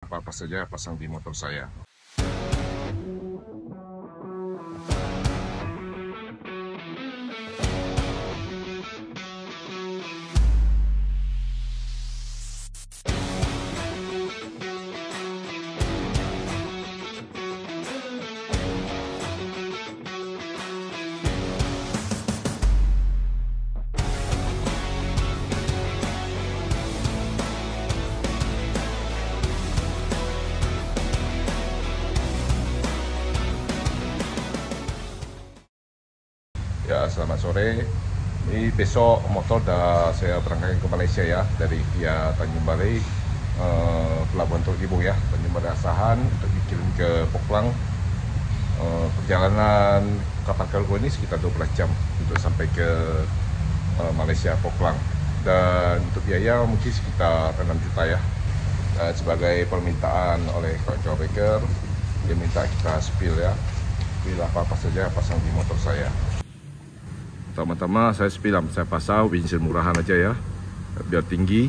apa-apa saja pasang di motor saya. Ya, selamat sore. Ini besok motor dah saya berangkatkan ke Malaysia ya, dari via Tanjung Balai, Pelabuhan Teluk Ibu ya, Tanjung Balai Asahan untuk dikirim ke Poklang. Perjalanan kapal kargo ini sekitar 12 jam untuk sampai ke Malaysia Poklang, dan untuk biaya mungkin sekitar 6 juta ya. Dan sebagai permintaan oleh kawan-kawan biker, dia minta kita spill ya, spill apa-apa saja pasang di motor saya. Pertama-tama saya spill, saya pasang windshield murahan aja ya, biar tinggi,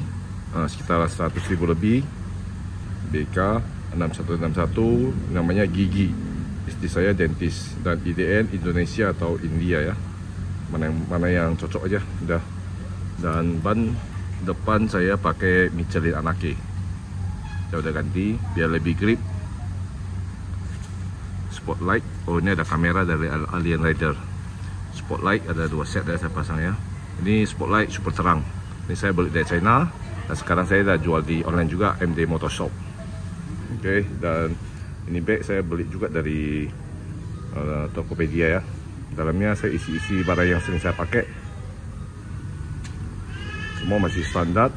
sekitar 100.000 lebih. BK 6161, namanya Gigi, istri saya dentist, dan IDN Indonesia atau India ya, mana yang cocok aja udah. Dan ban depan saya pakai Michelin Anake, saya udah ganti biar lebih grip. Spotlight, oh ini ada kamera dari Alien Rider. Spotlight ada 2 set saya pasang ya. Ini spotlight super terang. Ini saya beli dari China dan sekarang saya dah jual di online juga, MD Motorshop. Oke, dan ini bag saya beli juga dari Tokopedia ya. Dalamnya saya isi barang yang sering saya pakai. Semua masih standar.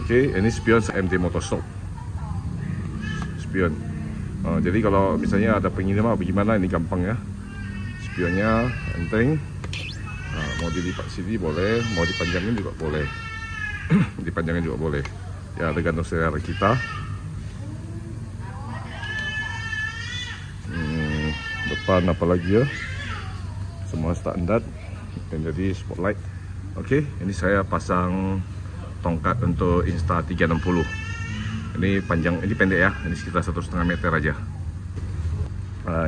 Oke, ini spion MD Motorshop. Spion. Jadi kalau misalnya ada pengiriman bagaimana, ini gampang ya. Spionnya enteng, mau dilipat sini boleh, mau dipanjangin juga boleh. Dipanjangin juga boleh ya, tergantung selera kita. Depan apalagi ya, semua standar. Dan jadi spotlight. Oke, ini saya pasang tongkat untuk Insta360. Ini panjang, ini pendek ya, ini sekitar 1,5 meter aja.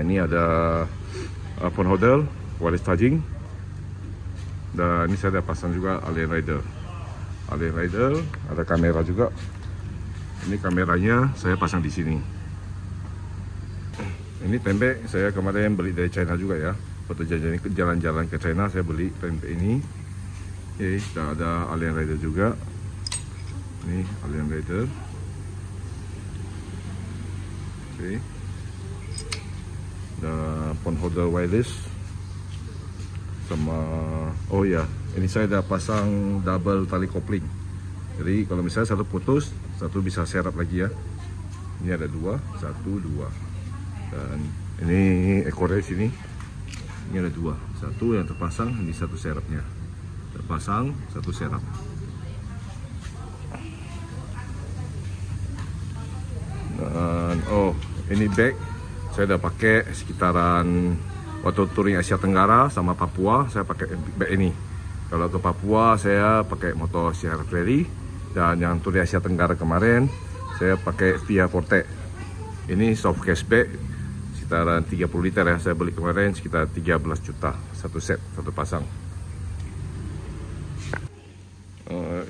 Ini ada phone holder, wireless charging, dan ini saya dah pasang juga Alien Rider. Alien Rider ada kamera juga. Ini kameranya saya pasang di sini. Ini tempe saya kemarin beli dari China juga ya. Waktu jalan-jalan ke China saya beli tempe ini. Oke, dan ada Alien Rider juga. Ini Alien Rider. Oke. Dan phone holder wireless sama, oh ya, ini saya dah pasang double tali kopling. Jadi kalau misalnya satu putus, satu bisa serap lagi ya. Ini ada 2, 1, 2. Dan ini ekornya sini. Ini ada 2, satu yang terpasang, ini satu serapnya. Terpasang, satu serap. Dan oh, ini bag saya udah pakai sekitaran waktu touring Asia Tenggara sama Papua, saya pakai bag ini. Kalau ke Papua saya pakai motor Sierra Ferry, dan yang touring Asia Tenggara kemarin saya pakai Via Forte. Ini soft cash bag sekitaran 30 liter ya, saya beli kemarin sekitar 13 juta satu set, satu pasang.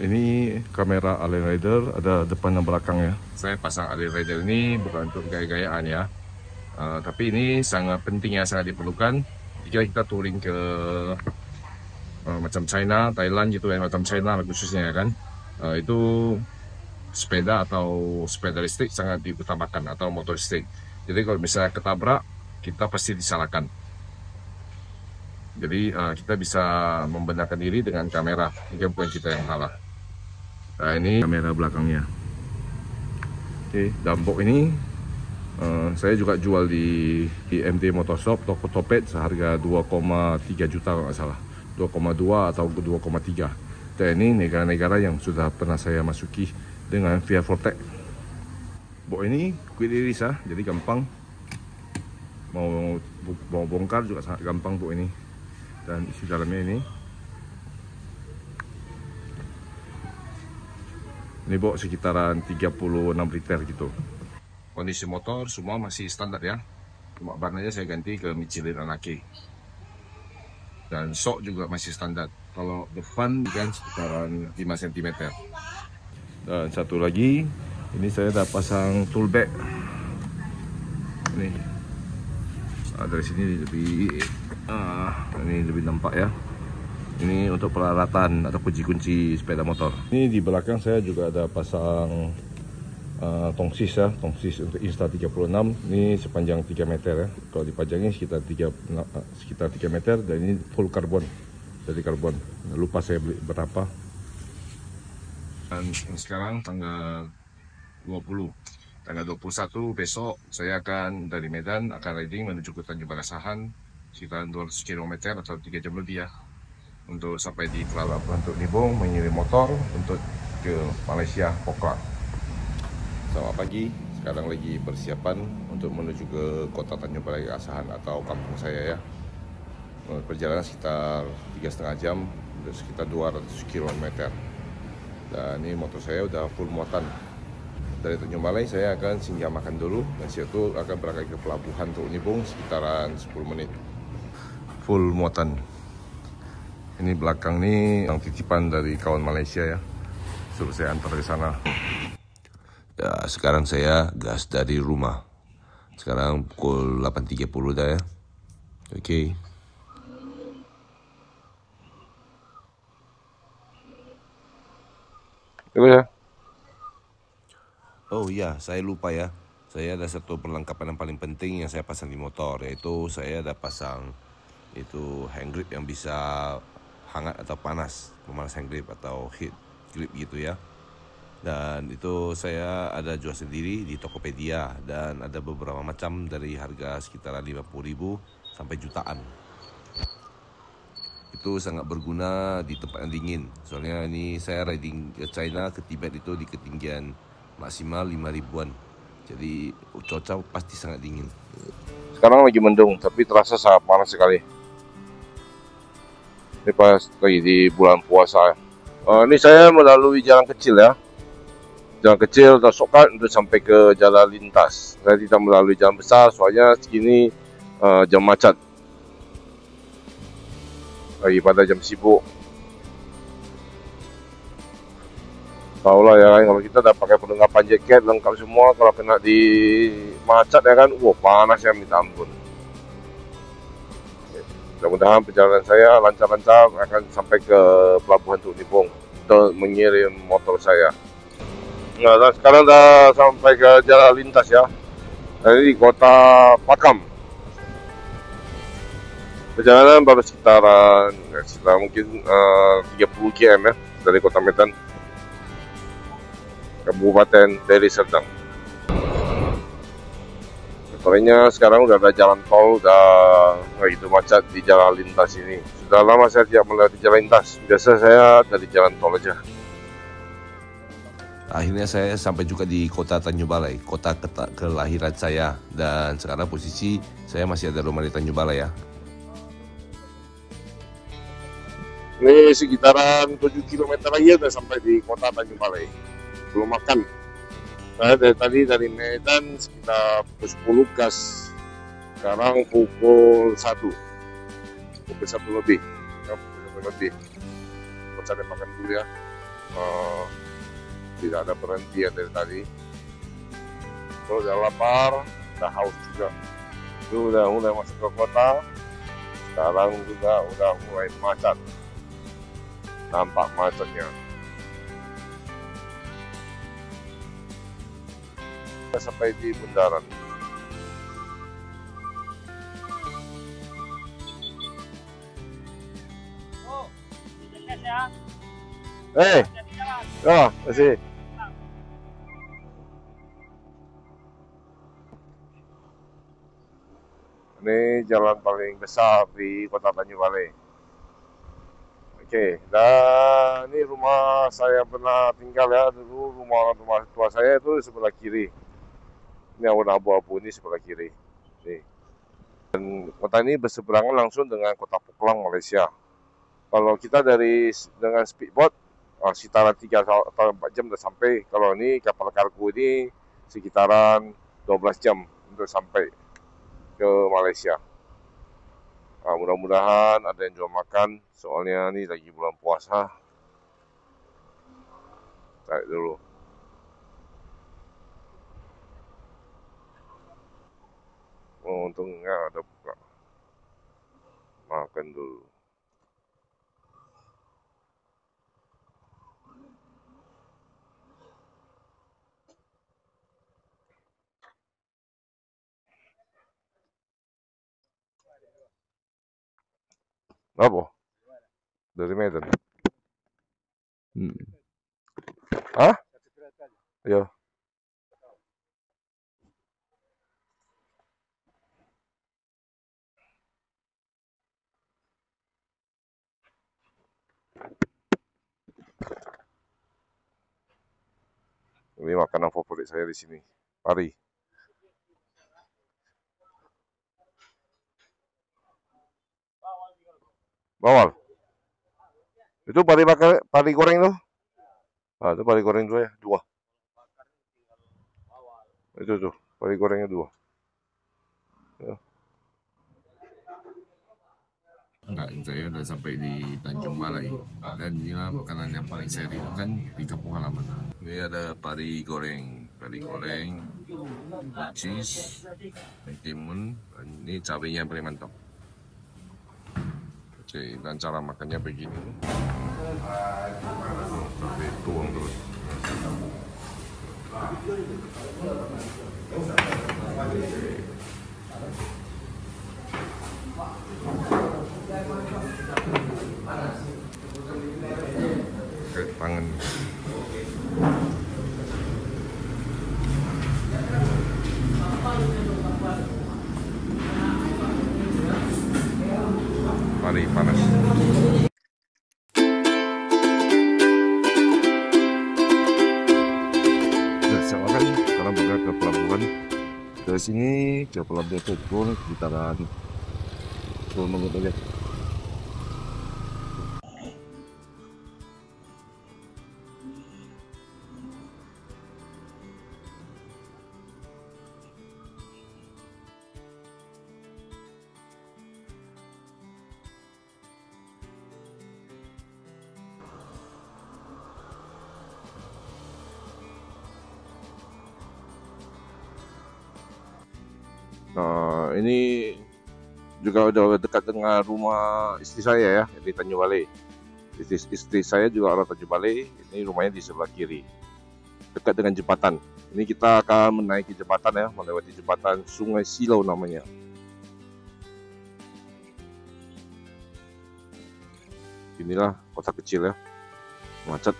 Ini kamera Alien Rider, ada depan dan belakang ya. Saya pasang Alien Rider ini bukan untuk gaya-gayaan ya. Tapi ini sangat penting ya, sangat diperlukan jika kita touring ke macam China, Thailand gitu ya, macam China khususnya ya kan. Itu sepeda atau sepeda listrik sangat diutamakan, atau motor listrik. Jadi kalau misalnya ketabrak, kita pasti disalahkan. Jadi kita bisa membenarkan diri dengan kamera, jika bukan kita yang salah. Nah, ini kamera belakangnya. Oke, dampok ini saya juga jual di MD Motorshop, toko Topet, seharga 2,3 juta kalau nggak salah, 2,2 atau 2,3. Dan ini negara-negara yang sudah pernah saya masuki dengan Via Forte. Bok ini quick release ya, jadi gampang. Mau bongkar juga sangat gampang bok ini. Dan isi dalamnya ini Ini bawa sekitaran 36 liter gitu. Kondisi motor semua masih standar ya. Cuma ban aja saya ganti ke Michelin Anake. Dan sok juga masih standar. Kalau depan kan sekitaran 5 cm. Dan satu lagi, ini saya dah pasang tool bag. Ini dari sini ini lebih nampak ya. Ini untuk peralatan atau kunci-kunci sepeda motor. Ini di belakang saya juga ada pasang tongsis ya, tongsis untuk Insta36. Ini sepanjang 3 meter ya. Kalau dipajangnya sekitar 3 meter, dan ini full karbon, dari karbon. Lupa saya beli berapa. Dan sekarang tanggal 20, tanggal 21 besok saya akan dari Medan akan riding menuju ke Tanjung Balasahan sekitar 200 km atau 3 jam lebih ya, untuk sampai di pelabuhan Teluk Nibung mengirim motor untuk ke Malaysia Poklang. Selamat pagi, sekarang lagi persiapan untuk menuju ke kota Tanjung Balasahan atau kampung saya ya. Perjalanan sekitar 3,5 jam, sekitar 200 km. Dan ini motor saya udah full muatan. Dari Tanjung Balai saya akan singgah makan dulu, dan setelah itu akan berangkat ke pelabuhan Teluk Nibung sekitaran 10 menit. Full muatan. Ini belakang nih yang titipan dari kawan Malaysia ya, suruh saya antar ke sana. Ya, sekarang saya gas dari rumah. Sekarang pukul 8.30 dah ya. Oke. Ya. Oh iya, saya lupa ya. Saya ada satu perlengkapan yang paling penting yang saya pasang di motor, yaitu saya ada pasang itu hand grip yang bisa hangat atau panas, pemanas hand grip atau heat grip gitu ya. Dan itu saya ada jual sendiri di Tokopedia, dan ada beberapa macam dari harga sekitaran 50.000 sampai jutaan. Itu sangat berguna di tempat yang dingin. Soalnya ini saya riding ke China, ke Tibet itu di ketinggian maksimal 5.000-an. Jadi cuaca pasti sangat dingin. Sekarang lagi mendung, tapi terasa sangat panas sekali. Ini pas lagi di bulan puasa. Ini saya melalui jalan kecil ya. Jalan kecil tersokat untuk sampai ke jalan lintas. Saya tidak melalui jalan besar, soalnya segini jam macet. Lagi pada jam sibuk. Tahulah ya kan, kalau kita dah pakai perlengkapan jaket lengkap semua, kalau kena di macet ya kan, panas ya minta ampun. Mudah-mudahan perjalanan saya lancar-lancar, akan sampai ke pelabuhan Teluk Nibung untuk mengirim motor saya. Nah, dan sekarang dah sampai ke jalan lintas ya. Ini di kota Pakam. Perjalanan baru sekitar mungkin 30 km ya dari kota Medan, Kabupaten Deli Serdang. Soalnya sekarang udah ada jalan tol, udah nggak gitu macet di jalan lintas ini. Sudah lama saya tidak melewati jalan lintas, biasa saya dari jalan tol aja. Akhirnya saya sampai juga di kota Tanjung Balai, kota kelahiran saya. Dan sekarang posisi saya masih ada rumah di Tanjung Balai ya. Ini sekitaran 7 km lagi udah sampai di kota Tanjung Balai. Belum makan. Saya dari tadi dari Medan sekitar pukul 10 gas. Sekarang pukul 1. Pukul 1 lebih. Ya, pukul 1 lebih. Kita cari makan dulu ya. Tidak ada berhenti ya dari tadi. Kalau udah lapar, udah haus juga. Itu udah mulai masuk ke kota. Sekarang juga udah mulai macet. Nampak macetnya. Sampai di bundaran. Oh, ya. Ya, masih. Ini jalan paling besar di kota Tanjung Balai. Oke, dan ini rumah saya pernah tinggal ya dulu, rumah tua saya itu sebelah kiri. Ini warna abu-abu ini sebelah kiri. Nih. Dan kota ini berseberangan langsung dengan kota Poklang, Malaysia. Kalau kita dengan speedboat sekitaran 3 atau 4 jam udah sampai. Kalau ini kapal kargo ini sekitaran 12 jam untuk sampai ke Malaysia. Mudah-mudahan ada yang jual makan, soalnya ini lagi bulan puasa. Tarik dulu. Oh, untungnya ada buka. Makan dulu. Apa? Dari Medan. Hah? Ya. Ini makanan favorit saya di sini. Pari. Bawal. Itu pari goreng tuh. Itu pari goreng dua ya, dua. Itu tuh, pari gorengnya dua. Ya. Enggak, saya udah sampai di Tanjung Balai dan inilah makanan yang paling saya rindukan di kampung halaman. Ini ada pari goreng, cheese, timun, ini cabenya yang paling mantap. Oke, dan cara makannya begini. Tapi tuang terus. Oke, tangan. Mari panas. Saya makan sekarang bergerak ke pelabuhan. Dari sini ke pelabuhan Pukul sekitaran 10 menit aja. Nah, ini juga udah dekat dengan rumah istri saya ya, di Tanjung Balai. Istri saya juga orang Tanjung Balai. Ini rumahnya di sebelah kiri, dekat dengan jembatan. Ini kita akan menaiki jembatan ya, melewati jembatan Sungai Silau namanya. Inilah kota kecil ya, macet.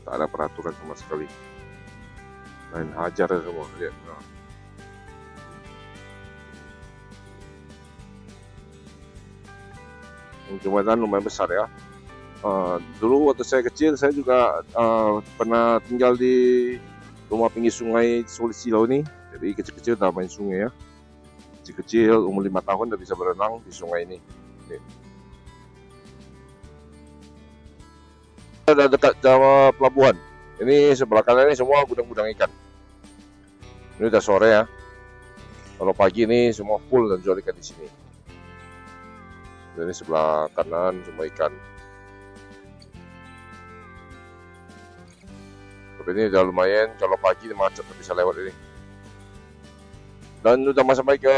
Tak ada peraturan sama sekali. Main hajar semua, lihat. Nah. Jembatan lumayan besar ya. Dulu waktu saya kecil, saya juga pernah tinggal di rumah pinggir sungai Silau ini. Jadi kecil-kecil udah main sungai ya. Kecil-kecil umur 5 tahun udah bisa berenang di sungai ini. Udah dekat sama pelabuhan. Ini sebelah kanan ini semua gudang-gudang ikan. Ini udah sore ya. Kalau pagi ini semua full dan jual ikan di sini. Dan ini sebelah kanan semua ikan. Tapi ini udah lumayan, kalau pagi macet bisa lewat ini. Dan udah sampai ke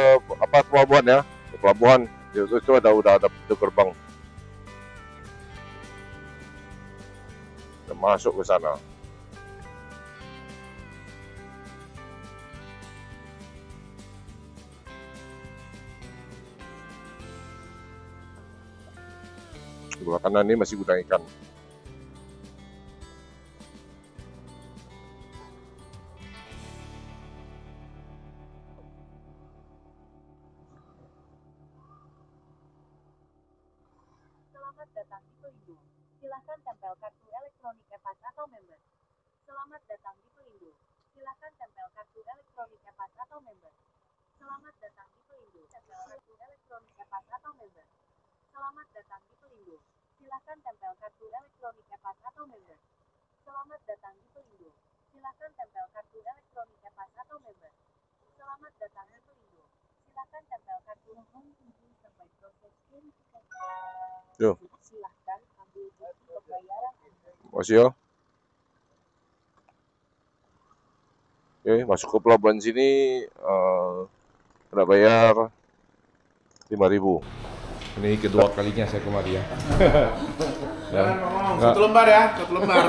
pelabuhan ya, ke pelabuhan. Itu udah ada pintu gerbang. Udah masuk ke sana. Sebelah kanan ini masih gudang ikan. Selamat datang di Pelindo. Silakan tempel kartu elektronik EPAS atau member. Selamat datang di Pelindo. Silakan tempel kartu elektronik EPAS atau member. Selamat datang di Pelindo. Tempel kartu elektronik EPAS atau member. Selamat datang di Pelindo. Silakan tempel kartu elektronik e-pas atau member. Selamat datang di Pelindo. Silakan tempel kartu elektronik e-pas atau member. Selamat datang di Pelindo. Silakan tempel kartu mohon tunggu sampai proses verifikasi. Yo, Silakan ambil bukti pembayaran Anda. masih yo. Oke, masuk ke pelabuhan sini kena bayar 5.000. Ini kedua kalinya saya kemari ya. Satu lembar ya, satu lembar.